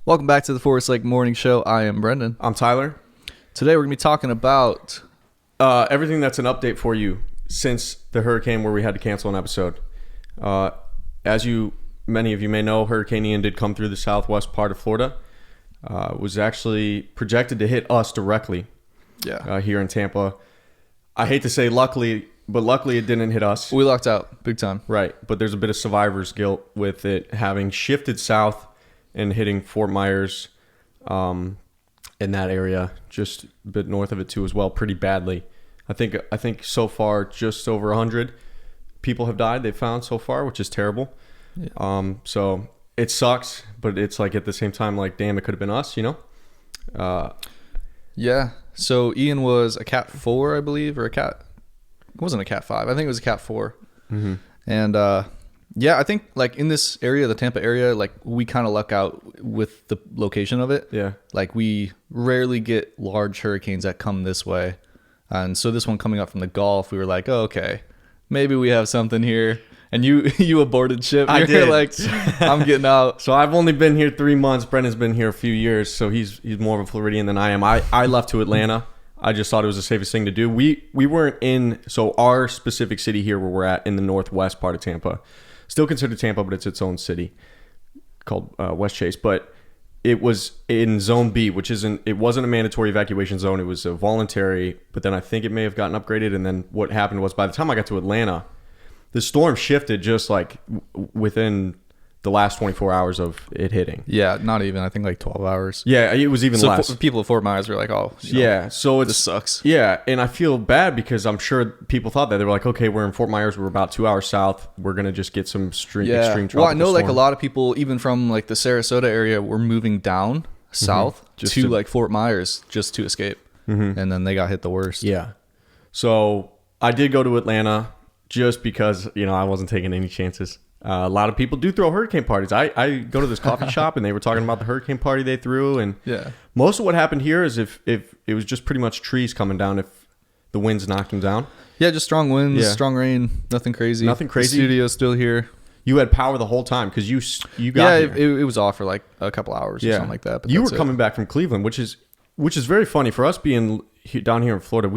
Welcome back to the Forest Lake Morning Show. I am Brendan. I'm Tyler. Today we're going to be talking about Everything that's an update for you since the hurricane where we had to cancel an episode. As many of you may know, Hurricane Ian did come through the southwest part of Florida. Was actually projected to hit us directly here in Tampa. I hate to say luckily, but luckily it didn't hit us. We lucked out big time. Right, but there's a bit of survivor's guilt with it having shifted south and hitting Fort Myers in that area, just a bit north of it too as well, pretty badly. I think so far just over 100 people have died they've found so far, which is terrible. Yeah. So it sucks, but it's like at the same time, like, damn, it could have been us, you know? Yeah. So Ian was a Cat 4, I believe, or it wasn't a Cat 5. I think it was a Cat 4. Mm-hmm. And yeah, I think like in this area, the Tampa area, like we kind of luck out with the location of it. Yeah. Like we rarely get large hurricanes that come this way. And so this one coming up from the Gulf, we were like, oh, okay, maybe we have something here. And you aborted ship. I did. Like, I'm getting out. So I've only been here 3 months. Brendan's been here a few years, so he's more of a Floridian than I am. I left to Atlanta. I just thought it was the safest thing to do. We weren't in, so our specific city here where we're at in the northwest part of Tampa, still considered Tampa, but it's its own city called West Chase. But it was in Zone B, which it wasn't a mandatory evacuation zone. It was a voluntary, but then I think it may have gotten upgraded. And then what happened was by the time I got to Atlanta, the storm shifted just like within the last 24 hours of it hitting. Yeah, not even. I think like 12 hours. Yeah, it was even less. People at Fort Myers were like, oh, so this sucks. Yeah, and I feel bad because I'm sure people thought that. They were like, okay, we're in Fort Myers. We're about 2 hours south. We're going to just get some extreme tropical Well, I know storm. like a lot of people, even from like the Sarasota area, were moving down south to like Fort Myers just to escape. Mm-hmm. And then they got hit the worst. Yeah. So I did go to Atlanta just because, I wasn't taking any chances. A lot of people do throw hurricane parties. I go to this coffee shop and they were talking about the hurricane party they threw. And most of what happened here is if it was just pretty much trees coming down if the winds knocked them down. Yeah, just strong winds, strong rain, nothing crazy. Nothing crazy. The studio's still here. You had power the whole time because you got here. It was off for like a couple hours or something like that. But you were coming back from Cleveland, which is very funny for us being down here in Florida.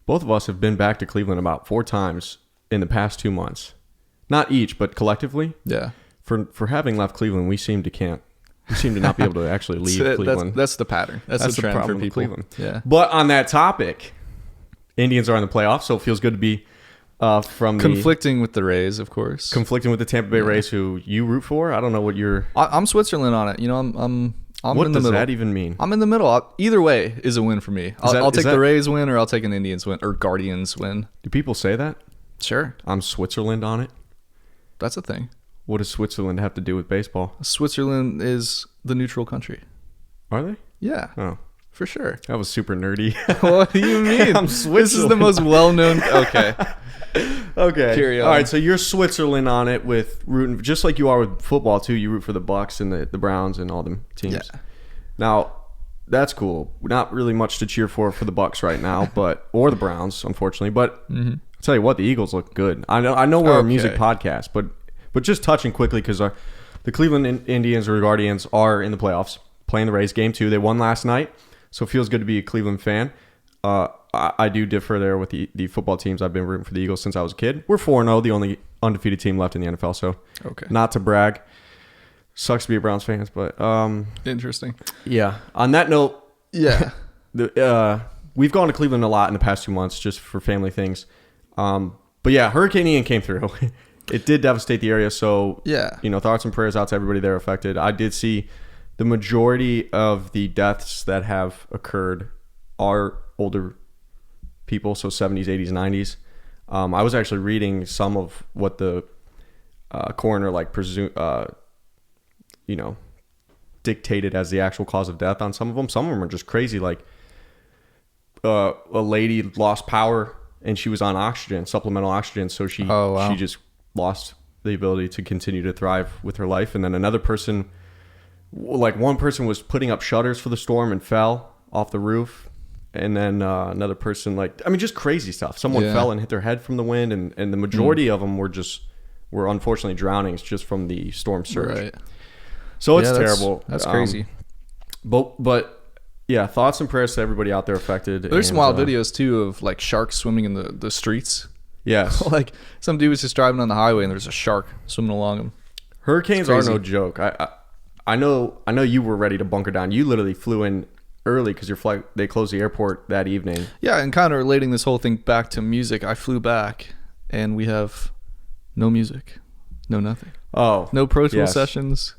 Both of us have been back to Cleveland about 4 times in the past 2 months. Not each, but collectively. Yeah. For having left Cleveland, we seem to not be able to actually leave Cleveland. That's the pattern. That's the trend problem for people. Cleveland. Yeah. But on that topic, Indians are in the playoffs, so it feels good to be conflicting with the Rays, of course. Conflicting with the Tampa Bay Rays, who you root for. I don't know what you're. I'm Switzerland on it. I'm what in the does middle. that even mean? I'm in the middle. Either way is a win for me. I'll take the Rays win, or I'll take an Indians win, or Guardians win. Do people say that? Sure. I'm Switzerland on it. That's a thing. What does Switzerland have to do with baseball? Switzerland is the neutral country. Are they? Yeah. Oh, for sure. That was super nerdy. What do you mean? I'm Switzerland. This is the most well-known. Okay. Okay. Carry on. All right. So you're Switzerland on it with rooting, just like you are with football too. You root for the Bucks and the Browns and all them teams. Yeah. Now, that's cool. Not really much to cheer for the Bucks right now, or the Browns, unfortunately. But I'll tell you what, the Eagles look good. I know we're a music podcast, but just touching quickly because the Cleveland Indians or Guardians are in the playoffs, playing the Rays. Game 2, they won last night, so it feels good to be a Cleveland fan. I do differ there with the football teams. I've been rooting for the Eagles since I was a kid. We're 4-0, the only undefeated team left in the NFL, so not to brag. Sucks to be a Browns fans, but interesting. Yeah. On that note, we've gone to Cleveland a lot in the past 2 months just for family things. But yeah, Hurricane Ian came through. It did devastate the area, so thoughts and prayers out to everybody there affected. I did see the majority of the deaths that have occurred are older people, so 70s, 80s, 90s. I was actually reading some of what the coroner dictated as the actual cause of death on some of them. Some of them are just crazy. Like a lady lost power and she was on oxygen, supplemental oxygen, so she just lost the ability to continue to thrive with her life. And then another person, like one person was putting up shutters for the storm and fell off the roof. And then another person, just crazy stuff. Someone fell and hit their head from the wind, and the majority of them were unfortunately drownings just from the storm surge. Right. So it's Yeah, terrible. That's crazy. But yeah, thoughts and prayers to everybody out there affected. There's some and, wild videos too of like sharks swimming in the streets. Yes. Like some dude was just driving on the highway and there's a shark swimming along him. Hurricanes are crazy. no joke. I know you were ready to bunker down. You literally flew in early because your flight, they closed the airport that evening. Yeah, and kind of relating this whole thing back to music, I flew back and we have no music, no nothing, Oh, no Pro Tool yes. sessions,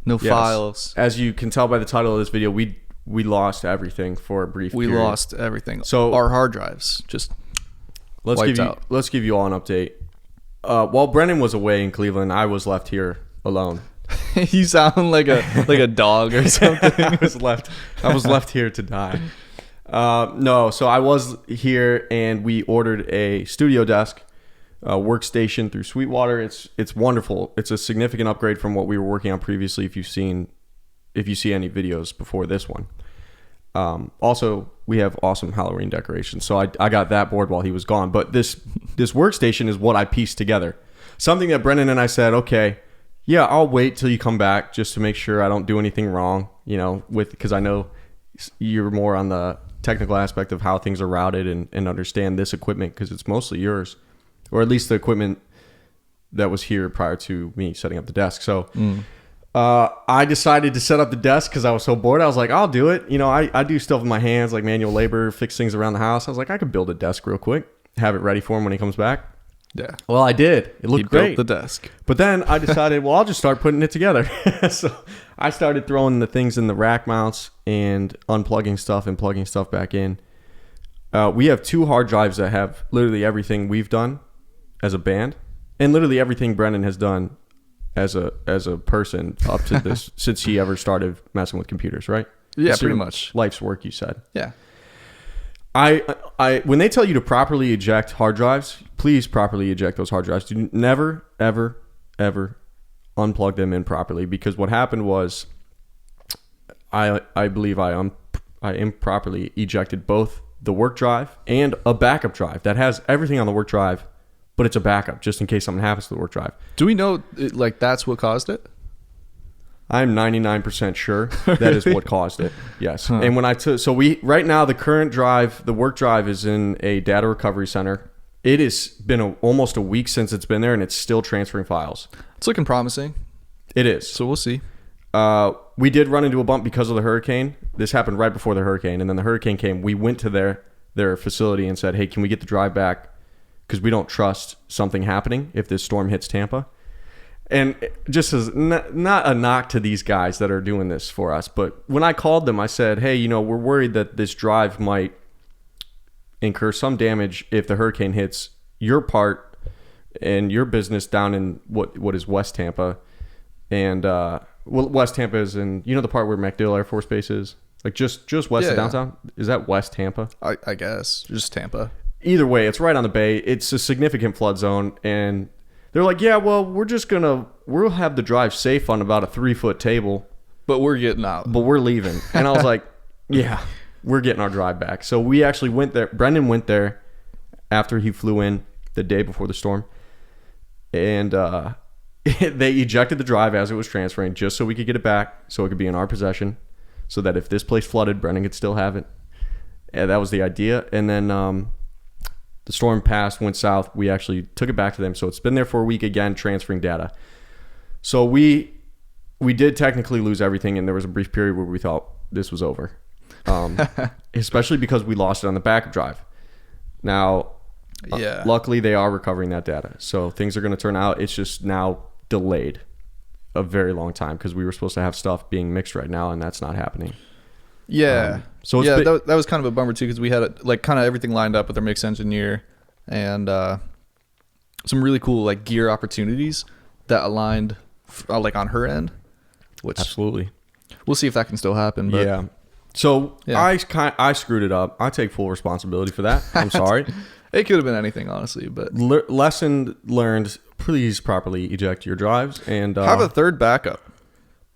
no Yes. files. As you can tell by the title of this video, we lost everything for a brief We period. lost everything. So- our hard drives just wiped out. Let's give you all an update. While Brennan was away in Cleveland, I was left here alone. You sound like a dog or something. I was left here to die. No, so I was here and we ordered a studio desk, workstation through Sweetwater. It's wonderful. It's a significant upgrade from what we were working on previously. If you see any videos before this one. Also, we have awesome Halloween decorations. So I got that board while he was gone. But this workstation is what I pieced together. Something that Brennan and I said, okay, yeah, I'll wait till you come back just to make sure I don't do anything wrong, because I know you're more on the technical aspect of how things are routed and understand this equipment because it's mostly yours, or at least the equipment that was here prior to me setting up the desk. So I decided to set up the desk because I was so bored. I was like, I'll do it. I do stuff with my hands like manual labor, fix things around the house. I was like, I could build a desk real quick, have it ready for him when he comes back. Yeah. Well, I did. It looked He great. built the desk. But then I decided, well, I'll just start putting it together. So I started throwing the things in the rack mounts and unplugging stuff and plugging stuff back in. We have 2 hard drives that have literally everything we've done as a band and literally everything Brennan has done as a person up to this since he ever started messing with computers, right? Yeah, It's pretty your much. life's work, you said. Yeah. I when they tell you to properly eject hard drives, please properly eject those hard drives. Do never, ever, ever unplug them in properly, because what happened was I believe I improperly ejected both the work drive and a backup drive that has everything on the work drive, but it's a backup just in case something happens to the work drive. Do we know that's what caused it? I'm 99% sure that is what caused it. Yes. And when right now the current drive, the work drive, is in a data recovery center. It has been almost a week since it's been there, and it's still transferring files. It's looking promising. It is. So we'll see. We did run into a bump because of the hurricane. This happened right before the hurricane, and then the hurricane came. We went to their facility and said, hey, can we get the drive back? Because we don't trust something happening if this storm hits Tampa. And just as not a knock to these guys that are doing this for us, but when I called them, I said, hey, we're worried that this drive might incur some damage if the hurricane hits your part and your business down in what is West Tampa. And West Tampa is in, the part where MacDill Air Force Base is, like just west of downtown. Is that West Tampa? I guess just Tampa. Either way, it's right on the bay. It's a significant flood zone, and they're like, yeah, well, we'll have the drive safe on about a 3-foot table, But we're getting out. but we're leaving. And I was like, yeah, we're getting our drive back. So we actually went there. Brendan went there after he flew in the day before the storm, and they ejected the drive as it was transferring just so we could get it back, so it could be in our possession, so that if this place flooded, Brendan could still have it. And that was the idea. And then the storm passed, went south. We actually took it back to them. So it's been there for a week again, transferring data. So we did technically lose everything, and there was a brief period where we thought this was over, especially because we lost it on the backup drive. Now, Yeah. luckily they are recovering that data. So things are going to turn out. It's just now delayed a very long time because we were supposed to have stuff being mixed right now, and that's not happening. Yeah. So it's yeah, that was kind of a bummer too, because we had kind of everything lined up with our mix engineer and some really cool gear opportunities that aligned on her end, which Absolutely. we'll see if that can still happen. But Yeah. So Yeah. I screwed it up. I take full responsibility for that. I'm sorry. it could have been anything, honestly. But Lesson learned: please properly eject your drives and have a third backup.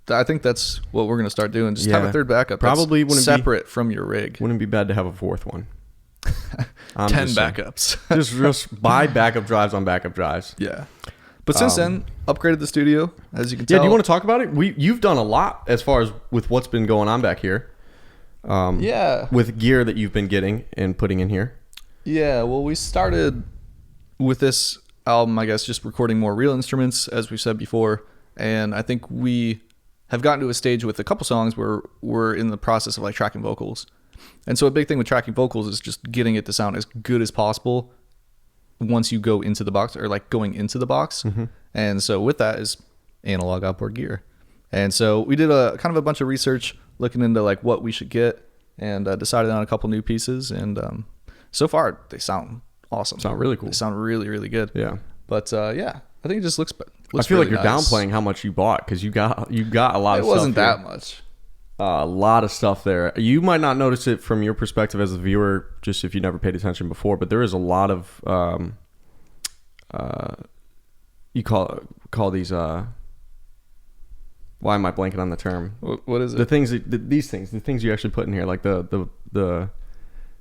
I think that's what we're going to start doing. Just have Yeah. a third backup. Probably that's wouldn't be- separate from your rig. Wouldn't be bad to have a fourth one. 10 just saying. backups. Just buy backup drives on backup drives. Yeah. But since then, upgraded the studio, as you can tell. Yeah, do you want to talk about it? You've done a lot as far as with what's been going on back here. Yeah. With gear that you've been getting and putting in here. Yeah, well, we started with this album, I guess, just recording more real instruments, as we said before. And I think we have gotten to a stage with a couple songs where we're in the process of like tracking vocals. And so a big thing with tracking vocals is just getting it to sound as good as possible once you go into the box, or like going into the box. And so with that is analog outboard gear. And so we did a kind of a bunch of research looking into like what we should get, and decided on a couple new pieces. And so far they sound awesome. Sound really cool. They sound really, really good. Yeah. But yeah, I think it just looks I feel really like you're nice. downplaying how much you bought, because you got a lot It of stuff. wasn't here. that much. A lot of stuff there. You might not notice it from your perspective as a viewer, just if you never paid attention before, but there is a lot of you call these why am I blanking on the term? What is it? The things these things, the things you actually put in here, like the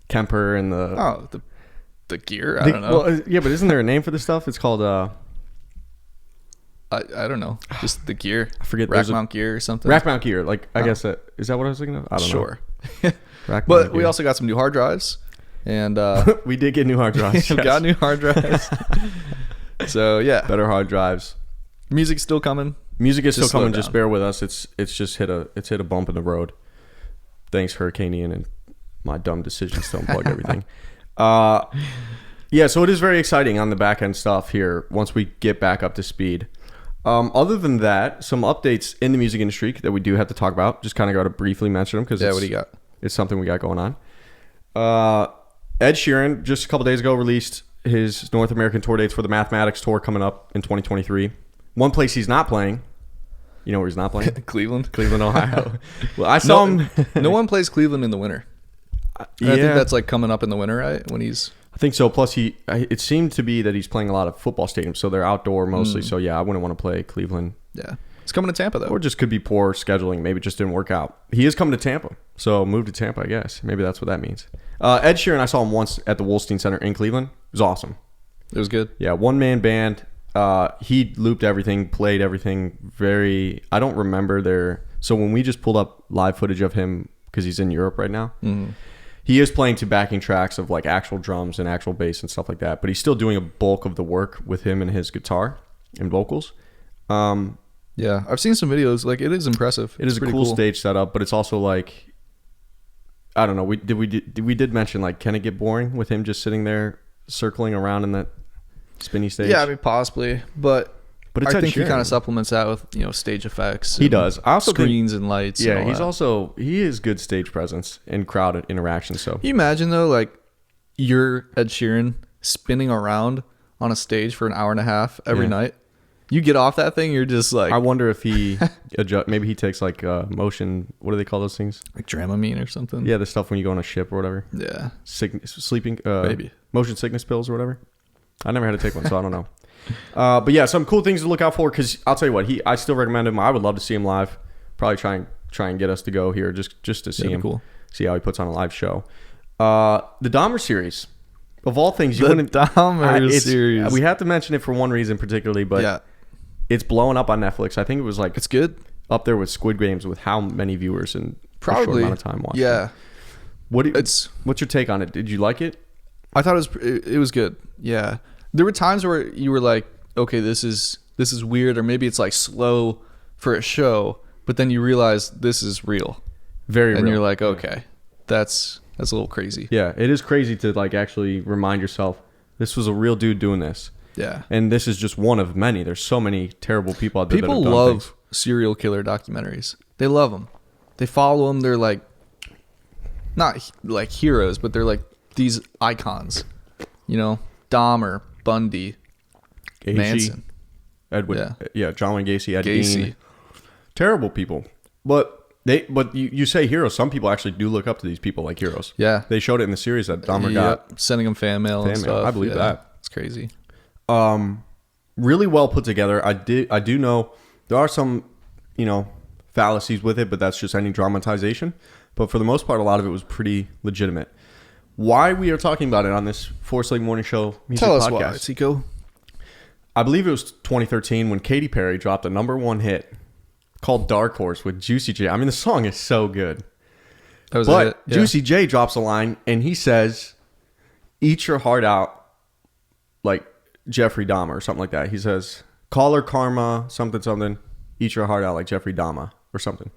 Kemper and the the gear. I don't know. Well, yeah, but isn't there a name for this stuff? It's called I don't know. Just the gear. I forget. Rack mount gear or something. Rack mount gear. Like I guess is that what I was thinking of? I don't know. Sure. Rack But mount we gear. also got some new hard drives, and we did get new hard drives. we yes. got new hard drives. So yeah, Better hard drives. music's still coming. Music is Just still slow coming. down. Just bear with us. It's just hit a bump in the road. Thanks, Hurricane Ian, and my dumb decisions to unplug everything. Yeah, so it is very exciting on the back end stuff here once we get back up to speed. Other than that, some updates in the music industry that we do have to talk about. Just kind of got to briefly mention them because Yeah, what do you got? it's something we got going on. Ed Sheeran just a couple days ago released his North American tour dates for the Mathematics Tour coming up in 2023. One place he's not playing. You know where he's not playing? Cleveland. Cleveland, Ohio. Well, I saw him. No one plays Cleveland in the winter. And I think that's like coming up in the winter, right? When he's I think so. Plus, it seemed to be that he's playing a lot of football stadiums, so they're outdoor mostly. So yeah, I wouldn't want to play Cleveland. yeah, he's coming to Tampa though. Or just could be poor scheduling. Maybe it just didn't work out. He is coming to Tampa, so move to Tampa, I guess. Maybe that's what that means. Ed Sheeran, I saw him once at the Wolstein Center in Cleveland. It was awesome. It was good. Yeah, one-man band. He looped everything, played everything very... I don't remember their... So when we just pulled up live footage of him, because he's in Europe right now, he is playing to backing tracks of like actual drums and actual bass and stuff like that, but he's still doing a bulk of the work with him and his guitar and vocals. Yeah, I've seen some videos. Like, it is impressive. It is a pretty cool stage setup, but it's also like... I don't know. We did mention, like, can it get boring with him just sitting there circling around in that spinny stage? Yeah, I mean, possibly, but But it's I Ed think he Sheeran. kind of supplements that with stage effects. He and does. I also think- screens and lights. and Yeah, all he's that. he is good stage presence and crowd interaction. So Can you imagine though, like you're Ed Sheeran spinning around on a stage for an hour and a half every Yeah. night? You get off that thing, you're just like I wonder if he maybe he takes like motion. What do they call those things? like Dramamine or something. Yeah, the stuff when you go on a ship or whatever. Yeah. Sleeping. Maybe. Motion sickness pills or whatever. I never had to take one, so I don't know. But yeah, some cool things to look out for. Because I'll tell you what, I still recommend him. I would love to see him live. Probably try and get us to go here just to see That'd be him. cool. See how he puts on a live show. The Dahmer series, of all things, you The wouldn't. Dahmer it's- series. We have to mention it for one reason particularly, but yeah, it's blowing up on Netflix. I think it was like it's good. up there with Squid Games with how many viewers in a short Probably amount of time watching. Yeah, What's your take on it? Did you like it? I thought it was good. Yeah, there were times where you were like, okay, this is weird, or maybe it's like slow for a show, but then you realize this is real, Very and real. you're like, okay, that's a little crazy. Yeah, it is crazy to like actually remind yourself this was a real dude doing this. Yeah. And this is just one of many. There's so many terrible people out there. People that have done love things. serial killer documentaries. They love them. They follow them. They're like, not like heroes, but they're like these icons. You know, Dahmer, Bundy, Gacy, Manson, Edwin, yeah, John Wayne Gacy, Ed Gacy. Gein. Terrible people. But you say heroes. Some people actually do look up to these people like heroes. Yeah. They showed it in the series that Dahmer got. Yep. Sending them fan mail and Fan mail. stuff. I believe Yeah. that. It's crazy. Really well put together. I do know there are some, fallacies with it, but that's just any dramatization. But for the most part, a lot of it was pretty legitimate. Why we are talking about it on this Forest Lake Morning Show music Tell us podcast. why, Tico. I believe it was 2013 when Katy Perry dropped a #1 hit called Dark Horse with Juicy J. I mean, the song is so good. That was But it. Yeah. Juicy J drops a line and he says, "Eat your heart out like Jeffrey Dahmer," or something like that. He says, "Call her karma, something, something. Eat your heart out like Jeffrey Dahmer," or something.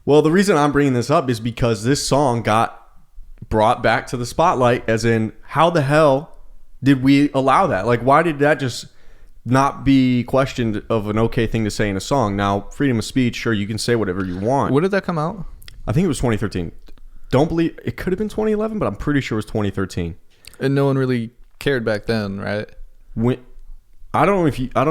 Well, the reason I'm bringing this up is because this song got brought back to the spotlight, as in, how the hell did we allow that? Like, why did that just not be questioned of an okay thing to say in a song? Now, freedom of speech, sure, you can say whatever you want. When did that come out? I think it was 2013. Don't believe it could have been 2011, but I'm pretty sure it was 2013. And no one really cared back then, right? When I don't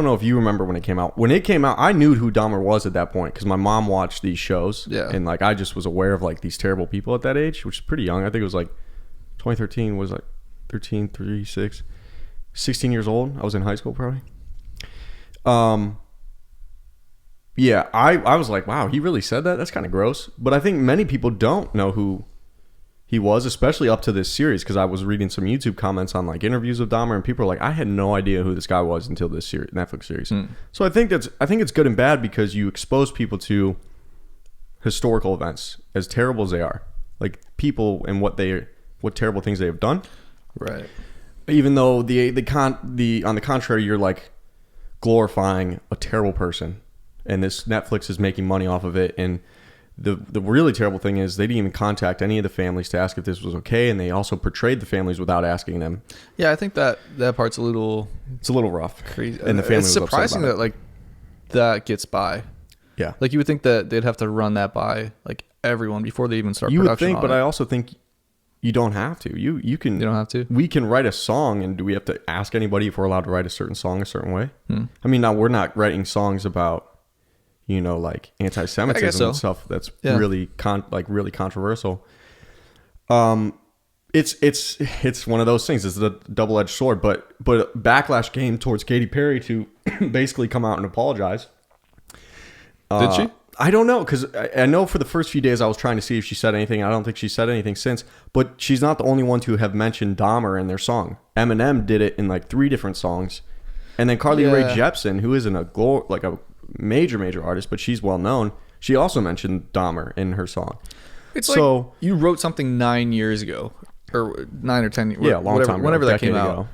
know if you remember when it came out. When it came out, I knew who Dahmer was at that point because my mom watched these shows. Yeah. And like I just was aware of like these terrible people at that age, which is pretty young. I think it was like 2013 was like 13, 3, 6, 16 years old. I was in high school probably. Yeah, I was like, wow, he really said that? That's kind of gross. But I think many people don't know who he was, especially up to this series, because I was reading some YouTube comments on like interviews with Dahmer, and people are like, I had no idea who this guy was until this series, Netflix series. So I think it's good and bad because you expose people to historical events, as terrible as they are, like people and what terrible things they have done. Right. Even though on the contrary, you're like glorifying a terrible person, and this Netflix is making money off of it. And the really terrible thing is they didn't even contact any of the families to ask if this was okay, and they also portrayed the families without asking them. Yeah, I think that part's a little rough. crazy. And the family it's was upset surprising about that it. like that gets by. Yeah. Like you would think that they'd have to run that by like everyone before they even start You production. would think, on but it. I also think you don't have to. You can. You don't have to. We can write a song, and do we have to ask anybody if we're allowed to write a certain song a certain way? I mean, now we're not writing songs about, like anti-Semitism and stuff that's really really controversial. It's one of those things. It's a double-edged sword, but backlash came towards Katy Perry to basically come out and apologize. Did she? I don't know, because I know for the first few days I was trying to see if she said anything. I don't think she said anything since, but she's not the only one to have mentioned Dahmer in their song. Eminem did it in like 3 different songs, and then Carly Rae Jepsen, who isn't a major artist, but she's well known, she also mentioned Dahmer in her song. It's so like you wrote something 9 years ago, or 9 or 10 years. Yeah, a long time ago, whenever that came decade out. ago.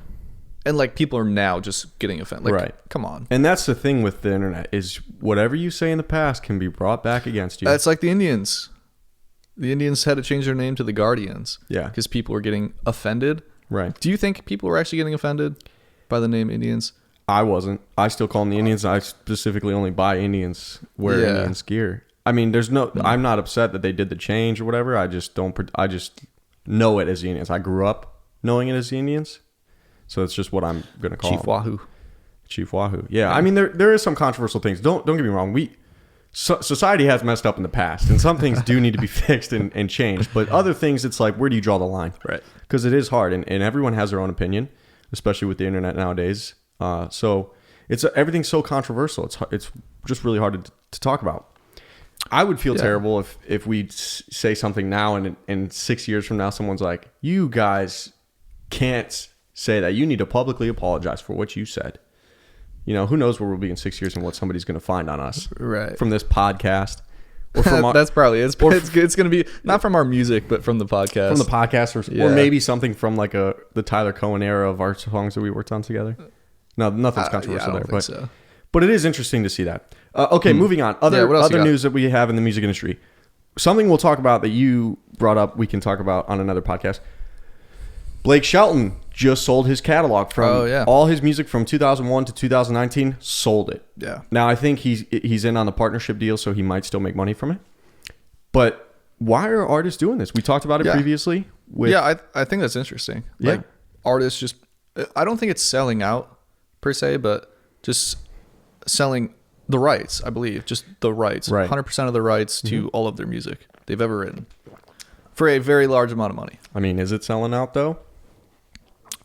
And like people are now just getting offended. Like, Right. Come on. And that's the thing with the internet, is whatever you say in the past can be brought back against you. It's like the Indians. The Indians had to change their name to the Guardians. Yeah. Because people were getting offended. Right. Do you think people were actually getting offended by the name Indians? I wasn't. I still call them the Indians. I specifically only buy Indians, wear Indians gear. I mean, I'm not upset that they did the change or whatever. I just know it as the Indians. I grew up knowing it as the Indians. So it's just what I'm going to call Chief them. Wahoo. Chief Wahoo. Yeah. I mean, there is some controversial ththings. Don't get me wrong. Society has messed up in the past, and some things do need to be fixed and changed. But other things, it's like, where do you draw the line? Right. Because it is hard, and everyone has their own opinion, especially with the internet nowadays. So everything's so controversial. It's just really hard to talk about. I would feel terrible if we say something now, and in 6 years from now, someone's like, "You guys can't say that. You need to publicly apologize for what you said." Who knows where we'll be in 6 years and what somebody's going to find on us from this podcast, or from that's probably it's going to be not from our music, but from the podcast. Or maybe something from like the Tyler Cohen era of our songs that we worked on together. No, nothing's controversial there, but it is interesting to see that. Okay, moving on. Other news that we have in the music industry. Something we'll talk about that you brought up, we can talk about on another podcast. Blake Shelton just sold his catalog from all his music from 2001 to 2019. Sold it. Yeah. Now I think he's in on the partnership deal, so he might still make money from it. But why are artists doing this? We talked about it previously. I think that's interesting. Yeah. Like artists just, I don't think it's selling out per se, but just selling the rights. I believe just the rights, 100% of the rights to all of their music they've ever written for a very large amount of money. I mean, is it selling out though?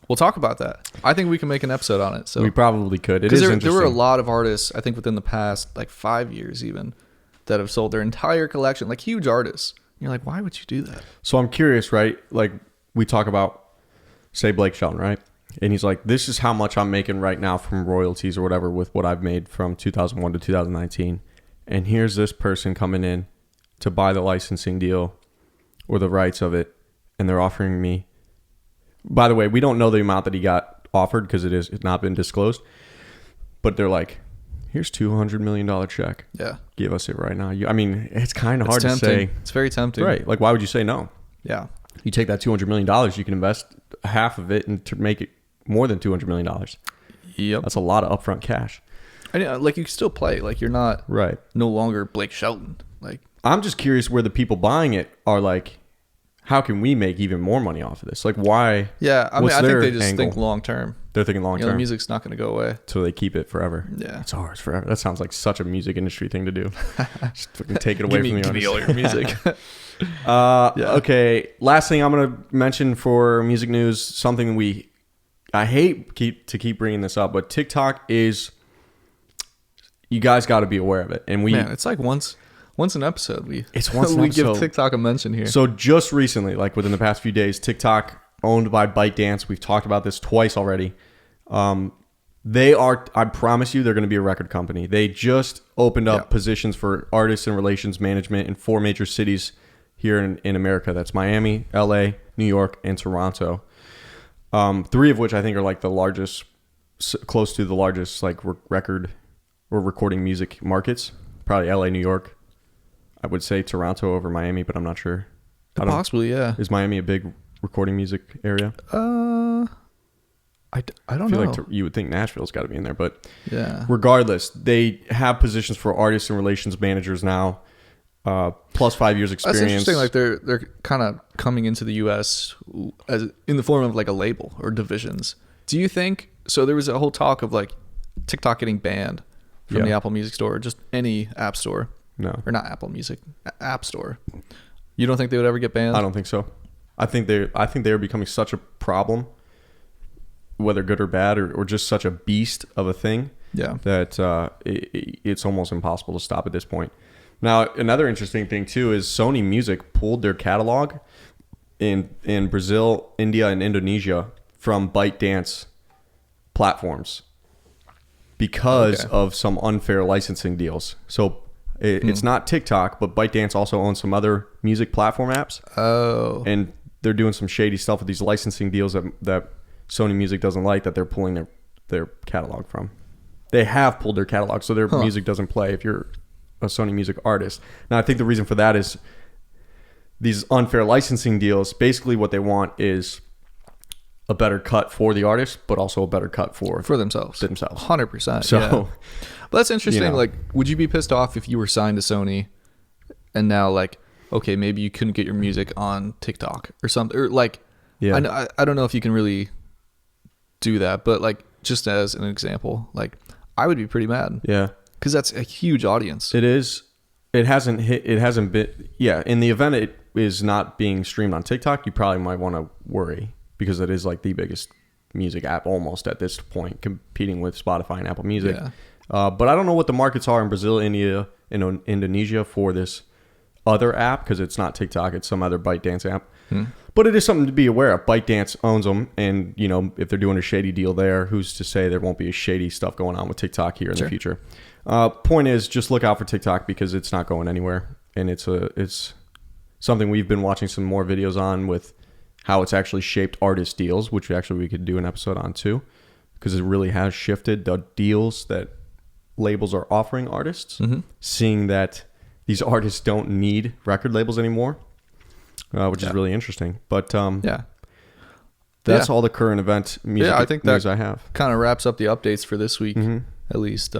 We'll talk about that. I think we can make an episode on it. So we probably could. It is interesting. There were a lot of artists, I think within the past like 5 years even, that have sold their entire collection, like huge artists. You're like, why would you do that? So I'm curious, right? Like we talk about, say Blake Shelton, right? And he's like, this is how much I'm making right now from royalties or whatever with what I've made from 2001 to 2019. And here's this person coming in to buy the licensing deal or the rights of it. And they're offering me, by the way, we don't know the amount that he got offered because it's not been disclosed. But they're like, here's $200 million check. Yeah. Give us it right now. I mean, it's kind of hard tempting. to say. It's very tempting. Right. Like, why would you say no? Yeah. You take that $200 million, you can invest half of it and to make it more than $200 million. Yep. That's a lot of upfront cash. And like, you can still play. Like, you're not Right. no longer Blake Shelton. Like, I'm just curious where the people buying it are like, how can we make even more money off of this? Like, why? yeah, I mean, What's I think their they just angle? think long term. They're thinking long You know, the term. music's not going to go away. So they keep it forever. Yeah. It's ours forever. That sounds like such a music industry thing to do. Just fucking take it away from the give me artist. all your music. Yeah. Okay. Last thing I'm going to mention for music news, something I hate to keep bringing this up, but TikTok is, you guys got to be aware of it. And Man, it's like once an episode. It's once an we give episode. TikTok a mention here. So just recently, like within the past few days, TikTok, owned by ByteDance, we've talked about this twice already. They are, I promise you, they're going to be a record company. They just opened up positions for artists and relations management in 4 major cities here in America. That's Miami, LA, New York, and Toronto. 3 of which I think are like the largest, close to the largest like record or recording music markets. Probably LA, New York. I would say Toronto over Miami, but I'm not sure. Possibly, yeah. Is Miami a big recording music area? I don't I feel know. like you would think Nashville's got to be in there, but Yeah. regardless, they have positions for artists and relations managers now, plus 5 years experience. That's interesting. Like they're kind of coming into the U.S. as in the form of like a label or divisions. Do you think so? There was a whole talk of like TikTok getting banned from Yeah. the Apple Music Store or just any app store. No, Or not Apple Music, App Store. You don't think they would ever get banned? I don't think so. I think they're becoming such a problem, whether good or bad, or just such a beast of a thing. Yeah. That it's almost impossible to stop at this point. Now, another interesting thing too is Sony Music pulled their catalog in Brazil, India, and Indonesia from ByteDance platforms because of some unfair licensing deals. So it's not TikTok, but ByteDance also owns some other music platform apps, Oh. and they're doing some shady stuff with these licensing deals that Sony Music doesn't like, that they're pulling their catalog from. They have pulled their catalog, so their music doesn't play if you're a Sony Music artist. Now, I think the reason for that is these unfair licensing deals. Basically, what they want is a better cut for the artist, but also a better cut for themselves. 100%. So, yeah. But that's interesting. you know. Like, would you be pissed off if you were signed to Sony and now like, okay, maybe you couldn't get your music on TikTok or something, or like, yeah, I don't know if you can really do that, but like, just as an example, like, I would be pretty mad yeah, because that's a huge audience. it is. It hasn't hit. It hasn't been. Yeah, in the event it is not being streamed on TikTok, you probably might want to worry because it is like the biggest music app almost at this point, competing with Spotify and Apple Music. Yeah. But I don't know what the markets are in Brazil, India, and Indonesia for this other app, because it's not TikTok, it's some other ByteDance app. But it is something to be aware of. ByteDance owns them, and you know, if they're doing a shady deal there, who's to say there won't be a shady stuff going on with TikTok here in the future? Point is, just look out for TikTok because it's not going anywhere, and it's something we've been watching some more videos on with how it's actually shaped artist deals, which actually we could do an episode on too, because it really has shifted the deals that labels are offering artists, seeing that these artists don't need record labels anymore, which is really interesting. But that's all the current event music I think news that I have. kind of wraps up the updates for this week, at least.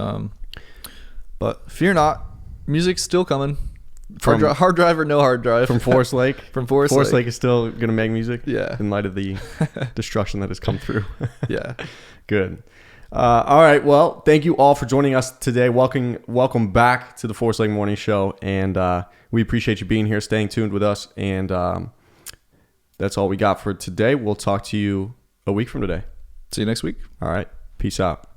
But fear not, music's still coming. Hard drive or no hard drive. From Forest Lake. From Forest Forest Lake. Lake is still going to make music. Yeah. In light of the destruction that has come through. Yeah. Good. All right. Well, thank you all for joining us today. Welcome back to the Forest Lake Morning Show. And we appreciate you being here, staying tuned with us. And that's all we got for today. We'll talk to you a week from today. See you next week. All right. Peace out.